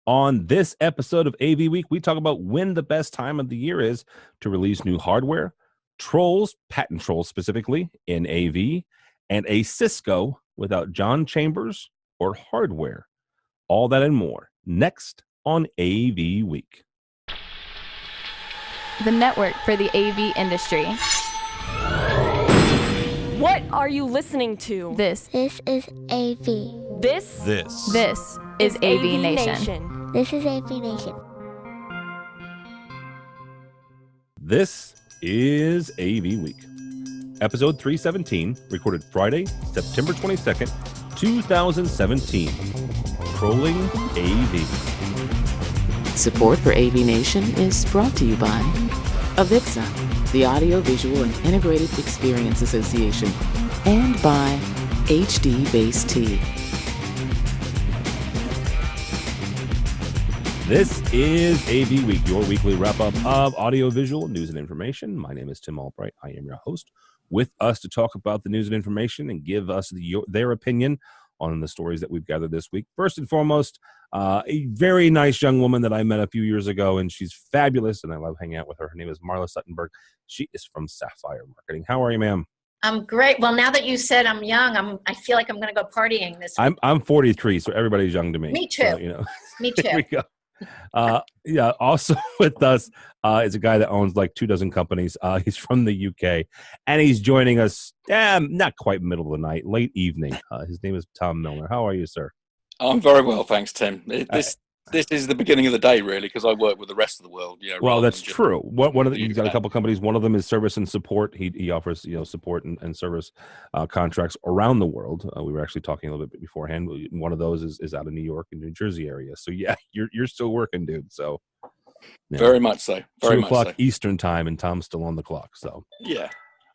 On this episode of AV Week, we talk about when the best time of the year is to release new hardware, trolls, patent trolls specifically, in AV, and a Cisco without John Chambers or hardware. All that and more next on AV Week. The network for the AV industry. What are you listening to? This is AV. This is AVNation. This is AVNation. This is AV Week. Episode 317, recorded Friday, September 22nd, 2017. Trolling AV. Support for AVNation is brought to you by AVIXA, the Audio, Visual, and Integrated Experience Association, and by HD Base T. This is AV Week, your weekly wrap-up of audio-visual news and information. My name is Tim Albright. I am your host. With us to talk about the news and information and give us their opinion on the stories that we've gathered this week. First and foremost, a very nice young woman that I met a few years ago, and she's fabulous, and I love hanging out with her. Her name is Marla Suttenberg. She is from Sapphire Marketing. How are you, ma'am? I'm great. Well, now that you said I'm young, I feel like I'm going to go partying this week. I'm 43, so everybody's young to me. Me too. So, Me too. Here we go. Also with us is a guy that owns like 24 companies. He's from the UK, and he's joining us not quite middle of the night, late evening. His name is Tom Milner. How are you, sir? I'm very well, thanks, Tim. This is the beginning of the day, really, because I work with the rest of the world. Well, that's true. One of he's got a couple of companies. One of them is service and support. He offers support and service contracts around the world. We were actually talking a little bit beforehand. One of those is out of New York and New Jersey area. So yeah, you're still working, dude. So very much so. Very 2 much o'clock so. Eastern time, and Tom's still on the clock. So yeah.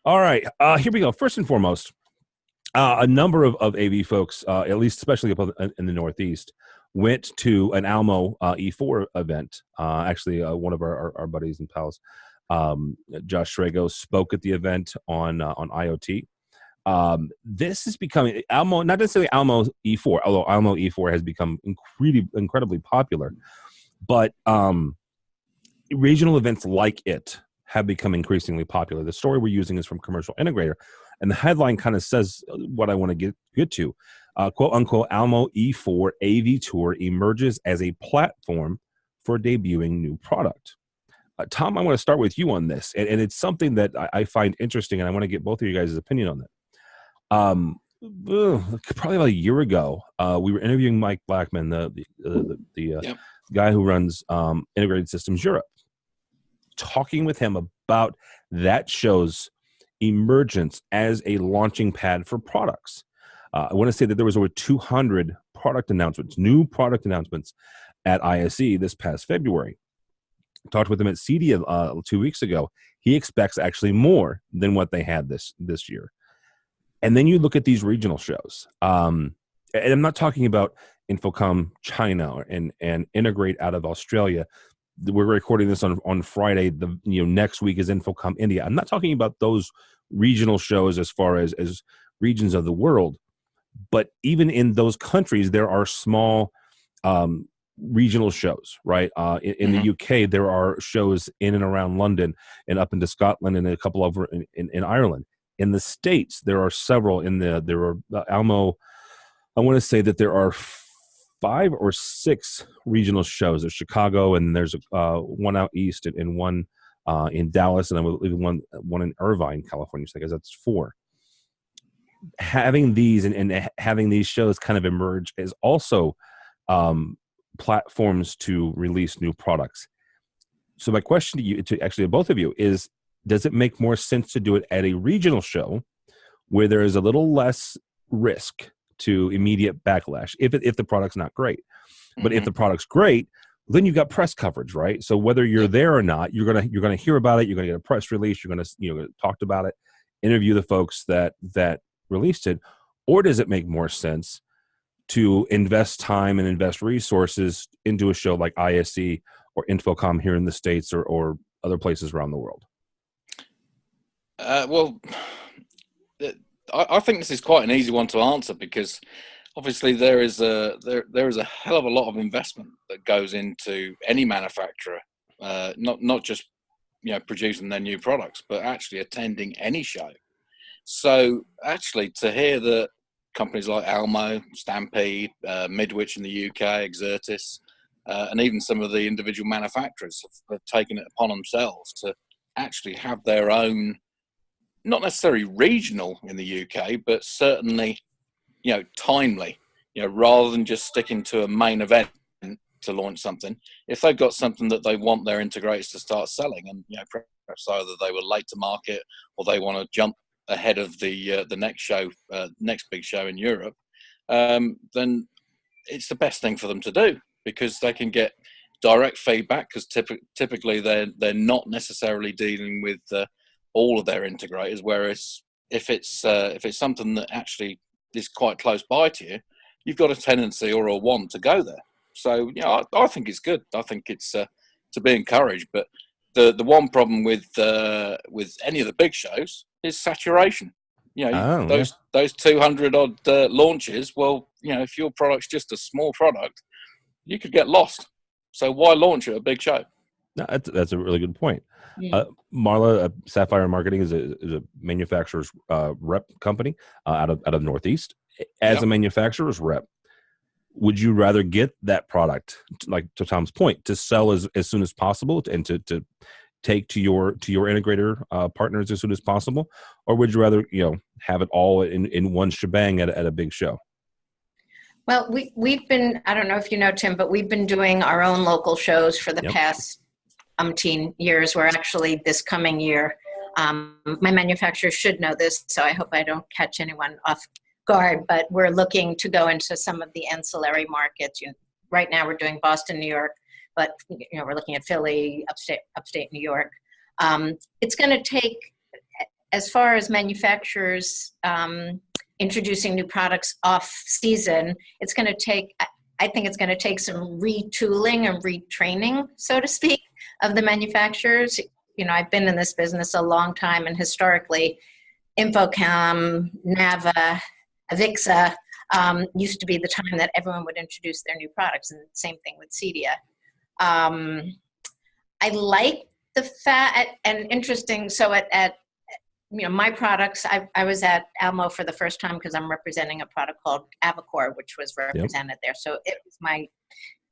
All right, here we go. First and foremost, a number of AV folks, at least especially up in the Northeast, went to an Almo E4 event. Actually, one of our buddies and pals, Josh Schrago, spoke at the event on IoT. This is becoming Almo, not necessarily Almo E4, although Almo E4 has become incredibly popular. But regional events like it have become increasingly popular. The story we're using is from Commercial Integrator, and the headline kind of says what I want to get to. Quote unquote, Almo E4 AV Tour emerges as a platform for debuting new product. Tom, I want to start with you on this, and it's something that I find interesting, and I want to get both of you guys' opinion on that. Probably about a year ago, we were interviewing Mike Blackman, the guy who runs Integrated Systems Europe, talking with him about that show's emergence as a launching pad for products. I want to say that there was over 200 new product announcements at ISE this past February. Talked with him at CEDIA 2 weeks ago. He expects actually more than what they had this year. And then you look at these regional shows. And I'm not talking about Infocom China and Integrate out of Australia. We're recording this on Friday. Next week is Infocom India. I'm not talking about those regional shows as far as regions of the world. But even in those countries, there are small regional shows, right? In the UK, there are shows in and around London and up into Scotland and a couple over in Ireland. In the States, there are several. There are Almo. I want to say that there are 5 or 6 regional shows. There's Chicago, and there's one out east, and one in Dallas, and I believe one in Irvine, California. So I guess that's 4. Having these and having these shows kind of emerge as also platforms to release new products. So my question to you, to both of you, is: does it make more sense to do it at a regional show where there is a little less risk to immediate backlash if the product's not great? But if the product's great, then you've got press coverage, right? So whether you're there or not, you're gonna hear about it. You're gonna get a press release. You're gonna talk about it, interview the folks that released it. Or does it make more sense to invest time and invest resources into a show like ISE or Infocom here in the States or other places around the world? I think this is quite an easy one to answer, because obviously there is a hell of a lot of investment that goes into any manufacturer, not just producing their new products, but actually attending any show. So actually, to hear that companies like Almo, Stampede, Midwich in the UK, Exertis, and even some of the individual manufacturers have taken it upon themselves to actually have their own, not necessarily regional in the UK, but certainly, timely, rather than just sticking to a main event to launch something. If they've got something that they want their integrators to start selling, and perhaps either they were late to market or they want to jump ahead of the next big show in Europe, then it's the best thing for them to do, because they can get direct feedback, because typically they're not necessarily dealing with all of their integrators, whereas if it's something that actually is quite close by to you, you've got a tendency or a want to go there. So I think it's good. I think it's to be encouraged. But the one problem with any of the big shows is saturation. Those 200 odd launches. Well, if your product's just a small product, you could get lost. So why launch at a big show? No, that's a really good point. Marla, Sapphire Marketing is a manufacturer's rep company out of Northeast. As a manufacturer's rep, would you rather get that product, like to Tom's point, to sell as soon as possible and to take to your integrator partners as soon as possible, or would you rather have it all in one shebang at a big show? Well, we've been, I don't know if you know, Tim, but we've been doing our own local shows for the past umpteen years. We're actually, this coming year, my manufacturer should know this, so I hope I don't catch anyone off guard, but we're looking to go into some of the ancillary markets. Right now we're doing Boston, New York, but we're looking at Philly, upstate New York. It's going to take, as far as manufacturers introducing new products off season, it's going to take, I think it's going to take some retooling and retraining, so to speak, of the manufacturers. I've been in this business a long time, and historically, Infocom, Nava, AVIXA used to be the time that everyone would introduce their new products, and same thing with Cedia. I like the fact, and interesting, so at my products, I was at Almo for the first time because I'm representing a product called Avacor, which was represented there. So it was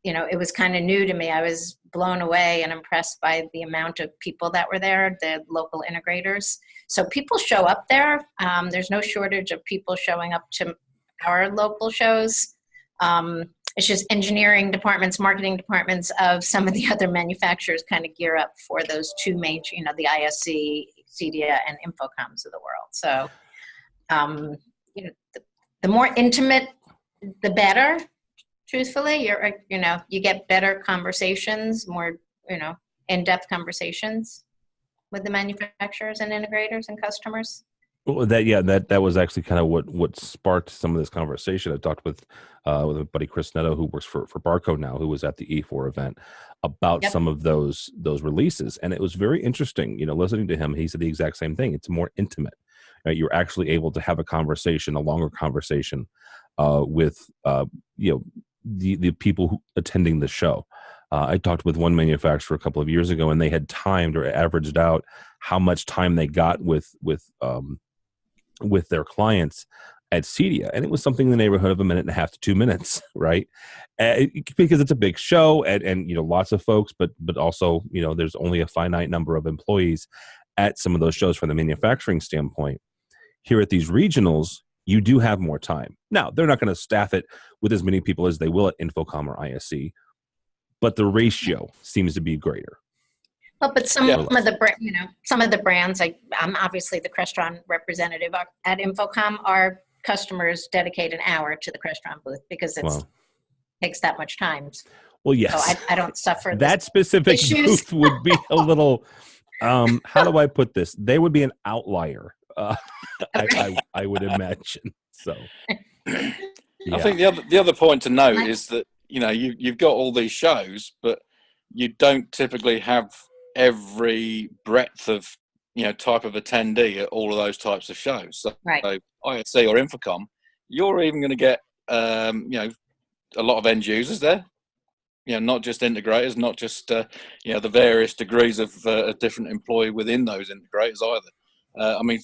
it was kind of new to me. I was blown away and impressed by the amount of people that were there, the local integrators. So people show up there. There's no shortage of people showing up to our local shows. It's just engineering departments, marketing departments of some of the other manufacturers kind of gear up for those two major, the ISC, Cedia, and Infocoms of the world. So, the more intimate, the better. Truthfully, you get better conversations, more, in-depth conversations with the manufacturers and integrators and customers. Well, that was actually kind of what sparked some of this conversation. I talked with a buddy, Chris Netto, who works for Barco now, who was at the E4 event, about some of those releases, and it was very interesting. Listening to him, he said the exact same thing. It's more intimate. Right? You're actually able to have a longer conversation with the people who attending the show. I talked with one manufacturer a couple of years ago, and they had timed or averaged out how much time they got with their clients at Cedia, and it was something in the neighborhood of 1.5 to 2 minutes, right? Because it's a big show, and lots of folks, but also there's only a finite number of employees at some of those shows from the manufacturing standpoint. Here at these regionals, you do have more time. Now, they're not going to staff it with as many people as they will at Infocom or ISC, but the ratio seems to be greater. Well, but some of the brands, I'm obviously the Crestron representative at Infocom. Our customers dedicate an hour to the Crestron booth because it takes that much time. Well, yes. So I don't suffer that specific booth would be a little. How do I put this? They would be an outlier. I would imagine. So, I think the other point to note is that you've got all these shows, but you don't typically have every breadth of type of attendee at all of those types of shows. So ISC or Infocom, you're even going to get a lot of end users there. Not just integrators, not just the various degrees of different employee within those integrators either.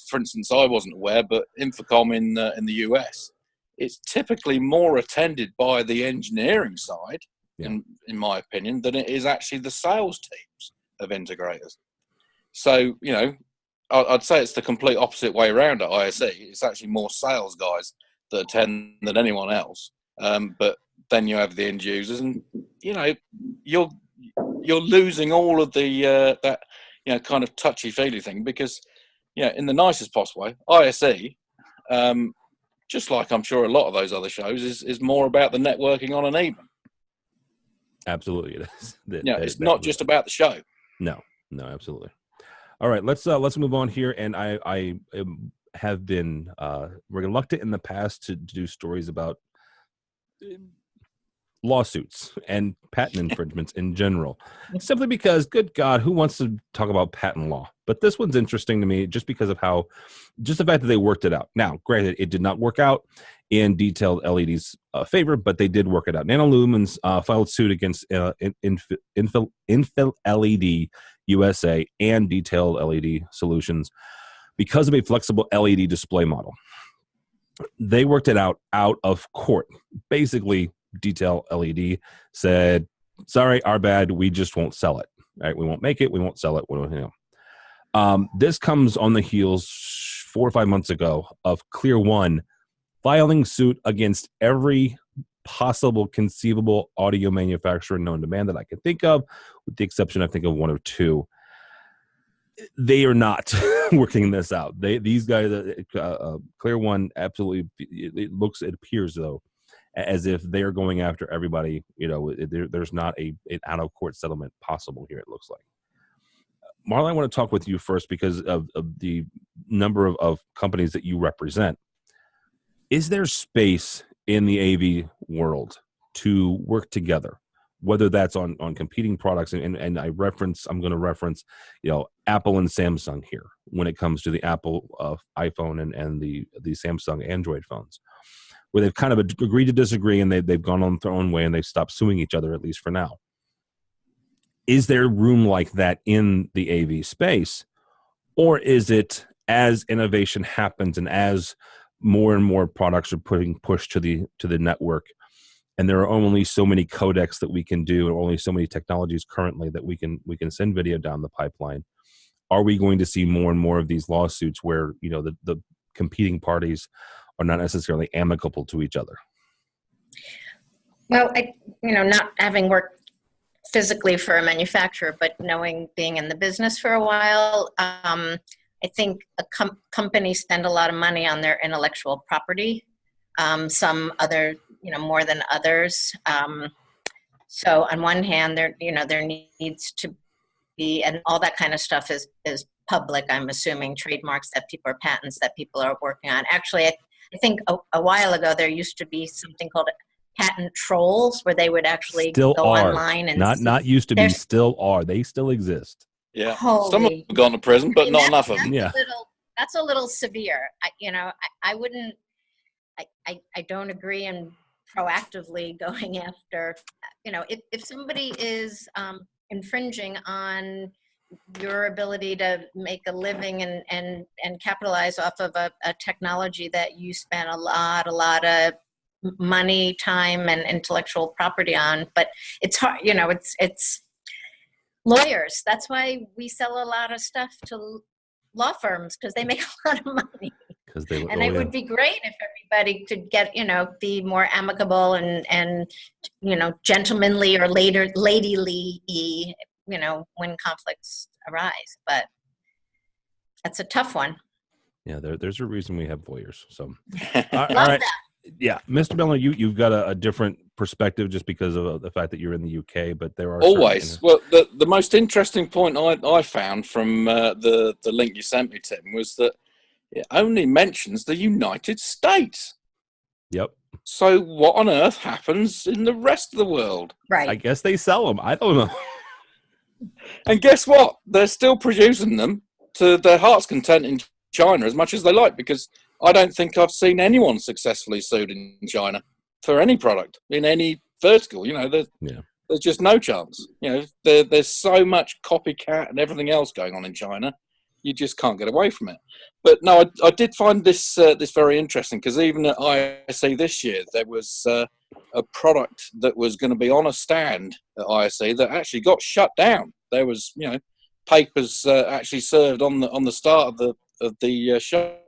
For instance, I wasn't aware, but Infocom in the US, it's typically more attended by the engineering side, in my opinion, than it is actually the sales teams of integrators. So, I'd say it's the complete opposite way around at ISE. It's actually more sales guys that attend than anyone else. But then you have the end users, and you're losing all of the that kind of touchy feely thing, because in the nicest possible way, ISE, just like I'm sure a lot of those other shows, is more about the networking on an even. Absolutely, it is. It's not just about the show. No, absolutely. All right, let's move on here. And I have been reluctant in the past to do stories about lawsuits and patent infringements in general, simply because, good God, who wants to talk about patent law? But this one's interesting to me just because of just the fact that they worked it out. Now, granted, it did not work out in Detailed LED's favor, but they did work it out. Nanolumens filed suit against Infil LED USA and Detailed LED Solutions because of a flexible LED display model. They worked it out of court. Basically, Detail LED said, sorry, our bad, we just won't sell it. Right? We won't make it, we won't sell it. This comes on the heels 4 or 5 months ago of Clear One filing suit against every possible conceivable audio manufacturer known to man that I can think of, with the exception, I think, of 1 or 2. They are not working this out. These guys, Clear One, absolutely, it appears though, as if they're going after everybody. There's not an out-of-court settlement possible here, it looks like. Marla, I want to talk with you first because of the number of companies that you represent. Is there space in the AV world to work together, whether that's on competing products? And I'm going to reference, Apple and Samsung here when it comes to the Apple iPhone and the Samsung Android phones, where they've kind of agreed to disagree, and they've gone on their own way, and they've stopped suing each other, at least for now. Is there room like that in the AV space, or is it, as innovation happens and as more and more products are pushed to the network, and there are only so many codecs that we can do, or only so many technologies currently that we can send video down the pipeline, are we going to see more and more of these lawsuits where the competing parties are not necessarily amicable to each other? Well, not having worked physically for a manufacturer, but being in the business for a while, I think companies spend a lot of money on their intellectual property. Some other, more than others. So on one hand, there needs to be, and all that kind of stuff is public. I'm assuming trademarks that people, or patents that people are working on. Actually, I think a while ago there used to be something called patent trolls, where they would actually go online and not used to be, still are. They still exist. Yeah, some of them have gone to prison, but not enough of them. Yeah, that's a little severe. I wouldn't. I don't agree in proactively going after. If somebody is infringing on your ability to make a living and capitalize off of a technology that you spent a lot of money, time, and intellectual property on, but it's hard. It's lawyers. That's why we sell a lot of stuff to law firms, because they make a lot of money. And it would be great if everybody could get, be more amicable and gentlemanly or ladily, when conflicts arise. But that's a tough one. Yeah, there's a reason we have lawyers. So, all right. That. Yeah, Mr. Miller, you've got a different perspective just because of the fact that you're in the UK, but there are always. Well, the most interesting point I found from the link you sent me, Tim, was that it only mentions the United States. Yep. So what on earth happens in the rest of the world? Right. I guess they sell them. I don't know. And guess what? They're still producing them to their heart's content in China as much as they like, because I don't think I've seen anyone successfully sued in China. for any product in any vertical. There's just no chance. There's so much copycat and everything else going on in China. You just can't get away from it. But no, I did find this very interesting, because even at ISE this year, there was a product that was going to be on a stand at ISE that actually got shut down. There was, papers actually served on the start of the show,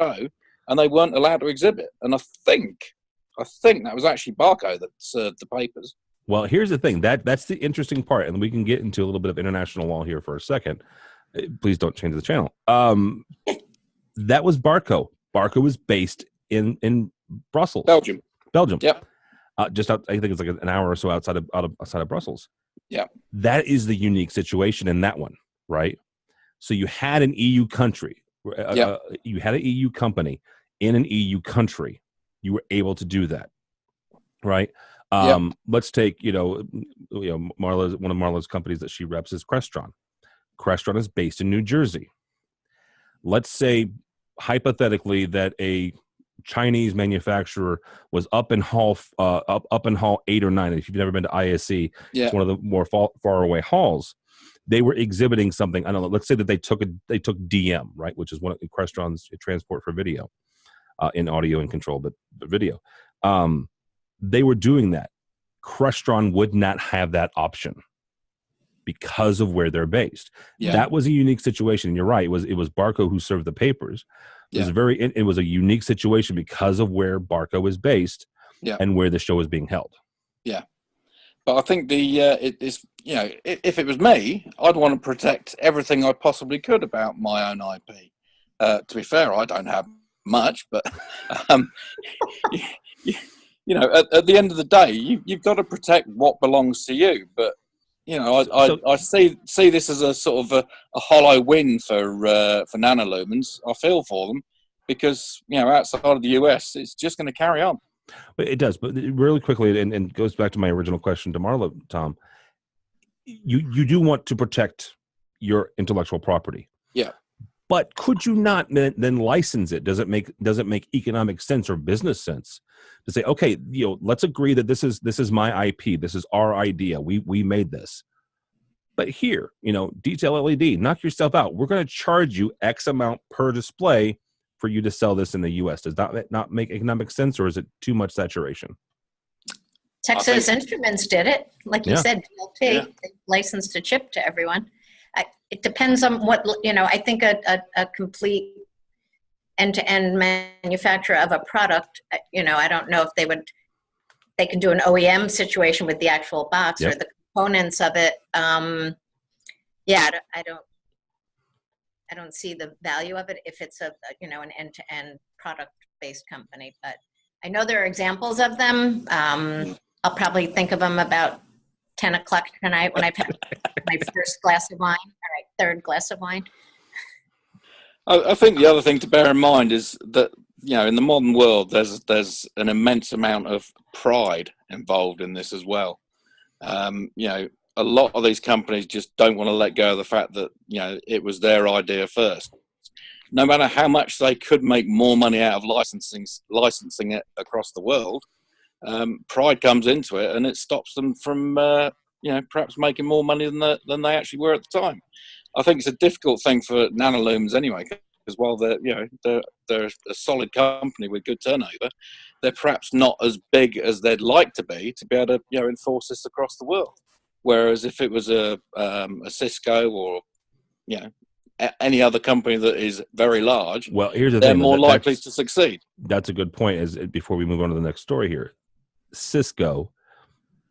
and they weren't allowed to exhibit. And I think that was actually Barco that served the papers. Well, here's the thing. That's the interesting part, and we can get into a little bit of international law here for a second. Please don't change the channel. That was Barco. Barco was based in Brussels, Belgium. Yep. Just out, I think it's like an hour or so outside of Brussels. Yeah. That is the unique situation in that one, right? So you had an EU country. You had an EU company in an EU country. You were able to do that, right? Let's take Marla's, one of Marla's companies that she reps is Crestron. Crestron is based in New Jersey. Let's say hypothetically that a Chinese manufacturer was up in hall 8 or 9. If you've never been to ISE, it's one of the more far away halls. They were exhibiting something. I don't know. Let's say that they took DM, right, which is one of Crestron's transport for video, in audio and control, but video. They were doing that. Crestron would not have that option because of where they're based. That was a unique situation. And you're right. It was Barco who served the papers. It was a unique situation because of where Barco is based and where the show is being held. Yeah. But I think if it was me, I'd want to protect everything I possibly could about my own IP. To be fair, I don't have much, but at the end of the day, you've got to protect what belongs to you. But I see this as a sort of a hollow win for nanolumens. I feel for them because outside of the US, it's just going to carry on. But it does. But really quickly, and goes back to my original question to Marla, Tom. You do want to protect your intellectual property. Yeah. But could you not then license it? Does it make economic sense or business sense to say, okay, let's agree that this is my IP, this is our idea, we made this, but here, detail LED, knock yourself out. We're going to charge you X amount per display for you to sell this in the U.S. Does that not make economic sense, or is it too much saturation? Texas Instruments did it, like you said, DLT, they licensed a chip to everyone. It depends on what, I think a complete end-to-end manufacturer of a product, I don't know if they can do an OEM situation with the actual box or the components of it. I don't see the value of it if it's an end-to-end product-based company, but I know there are examples of them. I'll probably think of them about 10 o'clock tonight when I've had my first glass of wine, third glass of wine. I think the other thing to bear in mind is that, in the modern world, there's an immense amount of pride involved in this as well. A lot of these companies just don't want to let go of the fact that, it was their idea first. No matter how much they could make more money out of licensing it across the world, pride comes into it, and it stops them from, perhaps making more money than they actually were at the time. I think it's a difficult thing for nanolumens anyway, because while they're a solid company with good turnover, they're perhaps not as big as they'd like to be able to enforce this across the world. Whereas if it was a Cisco or any other company that is very large, well, here's the they're thing, more likely to succeed. That's a good point. As before we move on to the next story here, Cisco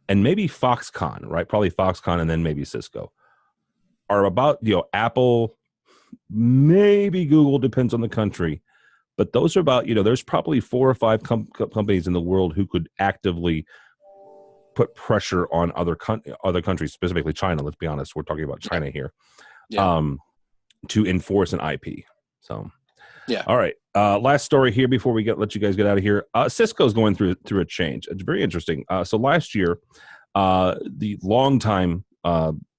and maybe Foxconn, right? Probably Foxconn and then maybe Cisco are about, Apple, maybe Google, depends on the country, but those are about, there's probably 4 or 5 companies in the world who could actively put pressure on other countries, specifically China. Let's be honest, we're talking about China here, to enforce an IP. So, all right. Last story here before we let you guys get out of here. Cisco's going through a change. It's very interesting. So last year, the longtime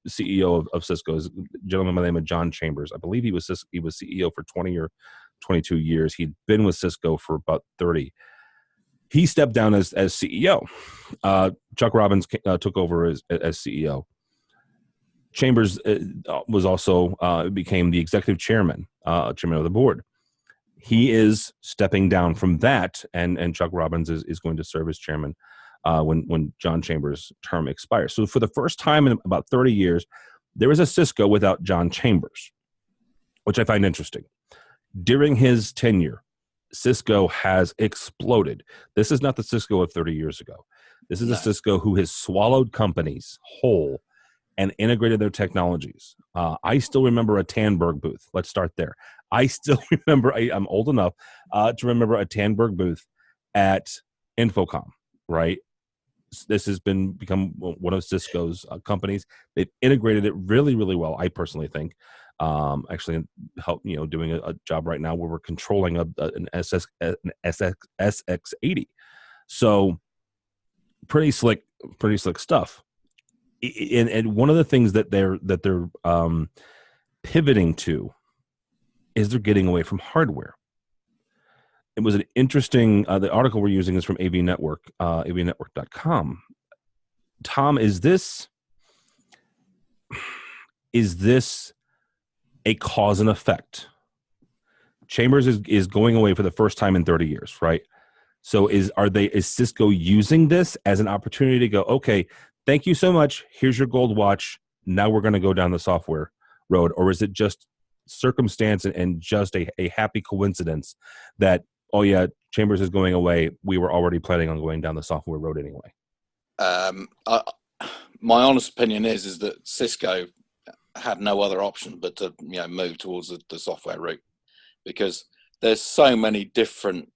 CEO of Cisco is a gentleman by the name of John Chambers. I believe he was CEO for 20 or 22 years. He'd been with Cisco for about 30. he stepped down as CEO. Chuck Robbins took over as CEO. Chambers was also became the executive chairman of the board. He is stepping down from that, and Chuck Robbins is going to serve as chairman when John Chambers' term expires. So for the first time in about 30 years, there is a Cisco without John Chambers, which I find interesting. During his tenure, Cisco has exploded. This is not the Cisco of 30 years ago. This is a Cisco who has swallowed companies whole and integrated their technologies. I still remember a Tandberg booth. Let's start there. I still remember, I'm old enough to remember a Tandberg booth at Infocom, right? This has become one of Cisco's companies. They've integrated it really, really well, I personally think. Actually help, doing a job right now where we're controlling an SX80. So pretty slick stuff. And one of the things that they're pivoting to is they're getting away from hardware. It was an interesting, the article we're using is from AV Network, avnetwork.com. Tom, is this a cause and effect? Chambers is going away for the first time in 30 years, right? So is Cisco using this as an opportunity to go, okay, thank you so much. Here's your gold watch. Now we're going to go down the software road. Or is it just circumstance and just a happy coincidence that, oh yeah, Chambers is going away. We were already planning on going down the software road anyway. My honest opinion is that Cisco had no other option but to move towards the software route, because there's so many different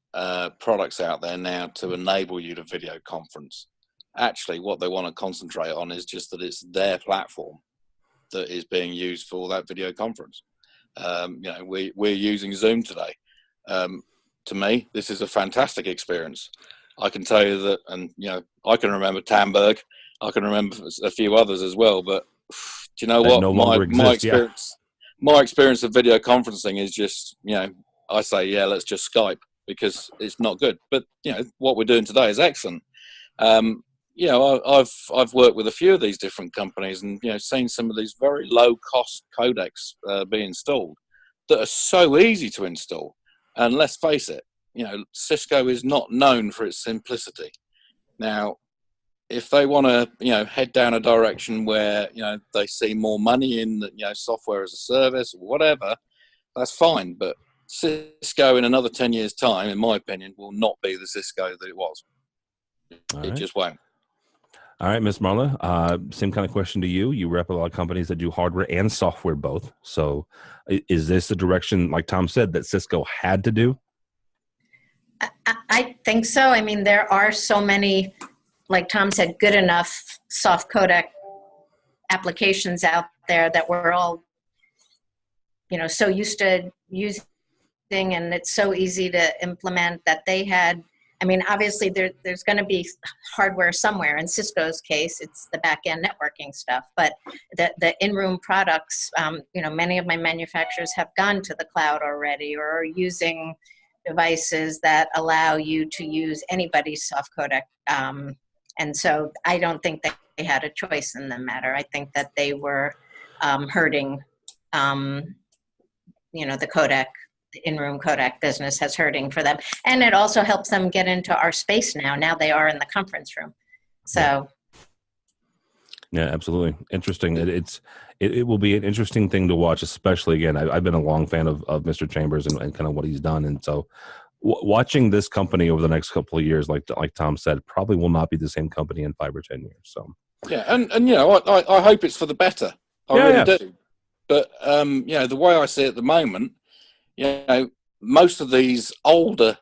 products out there now to enable you to video conference. Actually, what they want to concentrate on is just that it's their platform that is being used for that video conference. We're using Zoom today. To me, this is a fantastic experience. I can tell you that, and I can remember Tandberg. I can remember a few others as well. But do you know what? My experience of video conferencing is just, I say, yeah, let's just Skype, because it's not good. But what we're doing today is excellent. I've worked with a few of these different companies, and seen some of these very low cost codecs being installed that are so easy to install. And let's face it, Cisco is not known for its simplicity. Now, if they want to, head down a direction where they see more money in software as a service or whatever, that's fine. But Cisco in another 10 years' time, in my opinion, will not be the Cisco that it was. It just won't. All right, Ms. Marla, same kind of question to you. You rep a lot of companies that do hardware and software both. So is this the direction, like Tom said, that Cisco had to do? I think so. I mean, there are so many, like Tom said, good enough soft codec applications out there that we're all, so used to using, and it's so easy to implement that they had. I mean, obviously there's going to be hardware somewhere. In Cisco's case, it's the back-end networking stuff. But the in-room products, many of my manufacturers have gone to the cloud already, or are using devices that allow you to use anybody's soft codec. And so I don't think that they had a choice in the matter. I think that they were hurting, the codec. In-room codec business has hurting for them, and it also helps them get into our space now they are in the conference room. So yeah, absolutely interesting. It will be an interesting thing to watch, especially again, I've been a long fan of Mr. Chambers and kind of what he's done, and so watching this company over the next couple of years, like Tom said, probably will not be the same company in 5 or 10 years. So yeah, and I hope it's for the better. I really do. But the way I see it at the moment, most of these older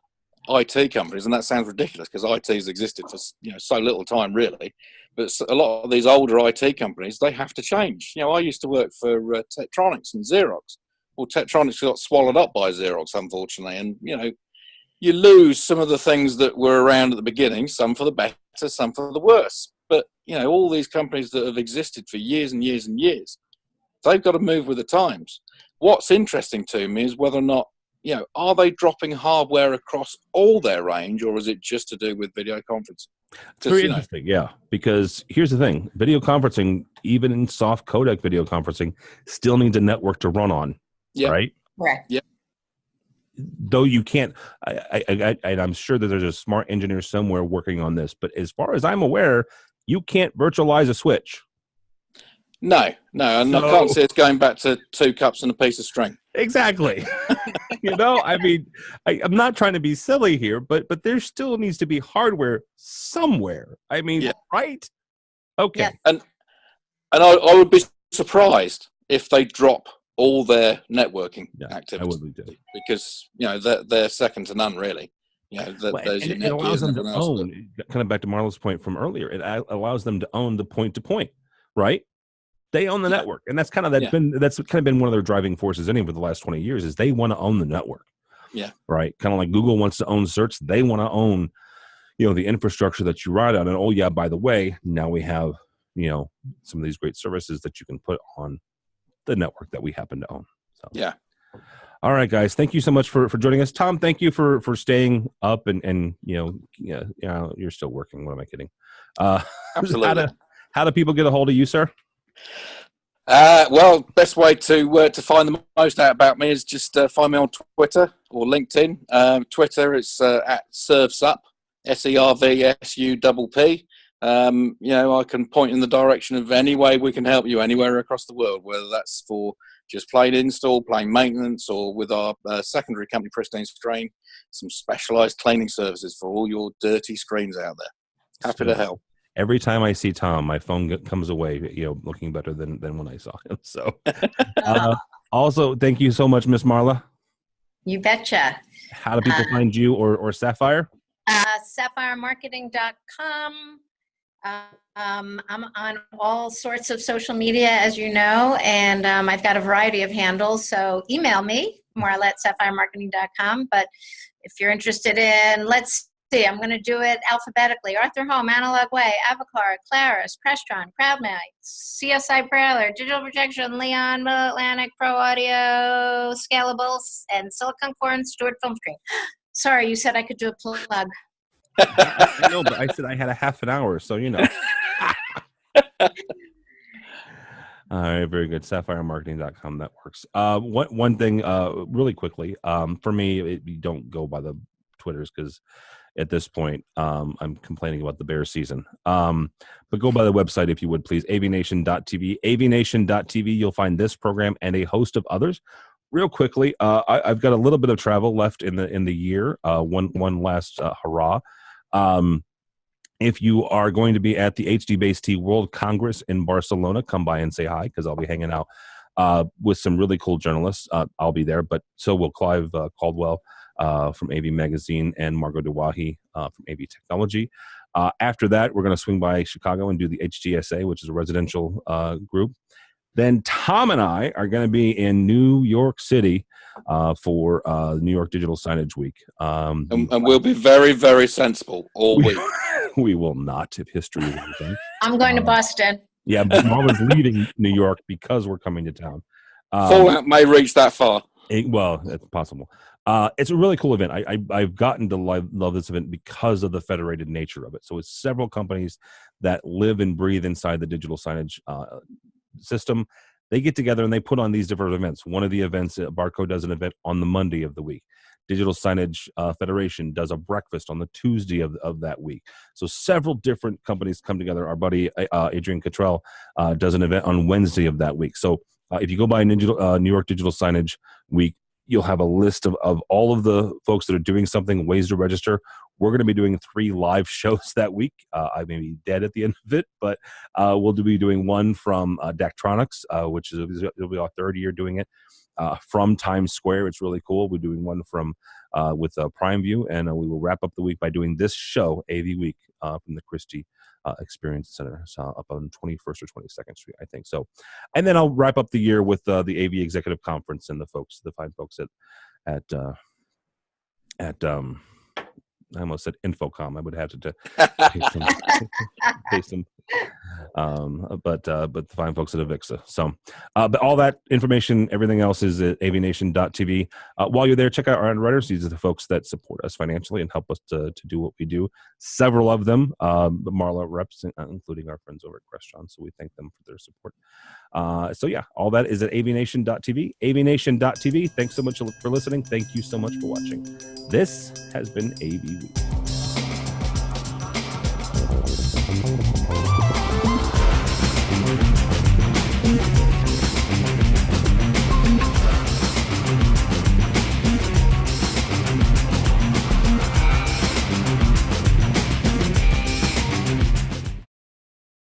IT companies, and that sounds ridiculous because IT has existed for so little time really, but a lot of these older IT companies, they have to change. I used to work for Tektronix and Xerox. Well, Tektronix got swallowed up by Xerox, unfortunately, and you lose some of the things that were around at the beginning, some for the better, some for the worse. But all these companies that have existed for years and years and years, they've got to move with the times. What's interesting to me is whether or not are they dropping hardware across all their range, or is it just to do with video conferencing? It's very interesting, yeah, because here's the thing. Video conferencing, even in soft codec video conferencing, still needs a network to run on, right? Right. Yeah. Though you can't, I'm sure that there's a smart engineer somewhere working on this, but as far as I'm aware, you can't virtualize a switch. No, and I can't see it's going back to 2 cups and a piece of string. Exactly. I mean, I'm not trying to be silly here, but there still needs to be hardware somewhere. I mean, right? Okay. Yes. And I would be surprised if they drop all their networking activities. I would be too. Because, they're second to none, really. It allows them to own, kind of back to Marlo's point from earlier, it allows them to own the point-to-point, right? They own the network, and that's kind of been one of their driving forces anyway for the last 20 years is they want to own the network. Yeah. Right. Kind of like Google wants to own search. They want to own, the infrastructure that you ride on. And by the way, now we have, some of these great services that you can put on the network that we happen to own. So yeah. All right, guys. Thank you so much for joining us. Tom, thank you for staying up and you're still working. What am I kidding? Absolutely. How do people get a hold of you, sir? Well, best way to find the most out about me is just find me on Twitter or LinkedIn. Twitter, it's at ServSup, SERVSUPP. I can point in the direction of any way we can help you anywhere across the world, whether that's for just plain install, plain maintenance, or with our secondary company, Pristine Screen, some specialized cleaning services for all your dirty screens out there. Happy to help. Every time I see Tom, my phone comes away, looking better than when I saw him. So, also, thank you so much, Miss Marla. You betcha. How do people find you or Sapphire? SapphireMarketing.com. I'm on all sorts of social media, as you know, and I've got a variety of handles. So email me, marla@SapphireMarketing.com. But if you're interested in, let's see, I'm going to do it alphabetically. Arthur Home, Analog Way, Avacar, Claris, Crestron, CrowdMate, CSI Parallel, Digital Projection, Leon, Middle Atlantic, Pro Audio, Scalables, and Silicon Core and Stewart Film Screen. Sorry, you said I could do a plug. I know, but I said I had a half an hour, so All right, very good. SapphireMarketing.com, that works. One thing, really quickly, for me, you don't go by the Twitters because at this point, I'm complaining about the Bears season. But go by the website if you would, please. AVNation.tv. AVNation.tv. You'll find this program and a host of others. Real quickly, I've got a little bit of travel left in the year. One last hurrah. If you are going to be at the HD-Base-T World Congress in Barcelona, come by and say hi because I'll be hanging out with some really cool journalists. I'll be there, but so will Clive Caldwell from AV Magazine and Margot DeWahi from AV Technology. After that, we're going to swing by Chicago and do the HGSA, which is a residential group. Then Tom and I are going to be in New York City for New York Digital Signage Week. And we'll be very, very sensible all week. We will not, if history is anything. I'm going to Boston. Yeah, but Marla's leaving New York because we're coming to town. Fallout may reach that far. Well, it's possible. It's a really cool event. I've gotten to love this event because of the federated nature of it. So it's several companies that live and breathe inside the digital signage system. They get together and they put on these different events. One of the events, Barco does an event on the Monday of the week. Digital Signage Federation does a breakfast on the Tuesday of that week. So several different companies come together. Our buddy Adrian Cottrell does an event on Wednesday of that week. So if you go by New York Digital Signage Week, you'll have a list of all of the folks that are doing something, ways to register. We're going to be doing 3 live shows that week. I may be dead at the end of it, but we'll be doing one from Daktronics, which it'll be our 3rd year doing it, from Times Square. It's really cool. We're doing one from with Prime View, and we will wrap up the week by doing this show, AVWeek, from the Christie Experience Center, so up on 21st or 22nd Street, I think. So, and then I'll wrap up the year with the AV Executive Conference and the fine folks at I almost said Infocom. I would have to pay some But the fine folks at AVIXA. So, but all that information, everything else is at AVNation.tv. While you're there, check out our underwriters. These are the folks that support us financially and help us to do what we do. Several of them, the Marla reps, including our friends over at Crestron. So we thank them for their support. So yeah, all that is at AVNation.tv. AVNation.tv. Thanks so much for listening. Thank you so much for watching. This has been AV Week.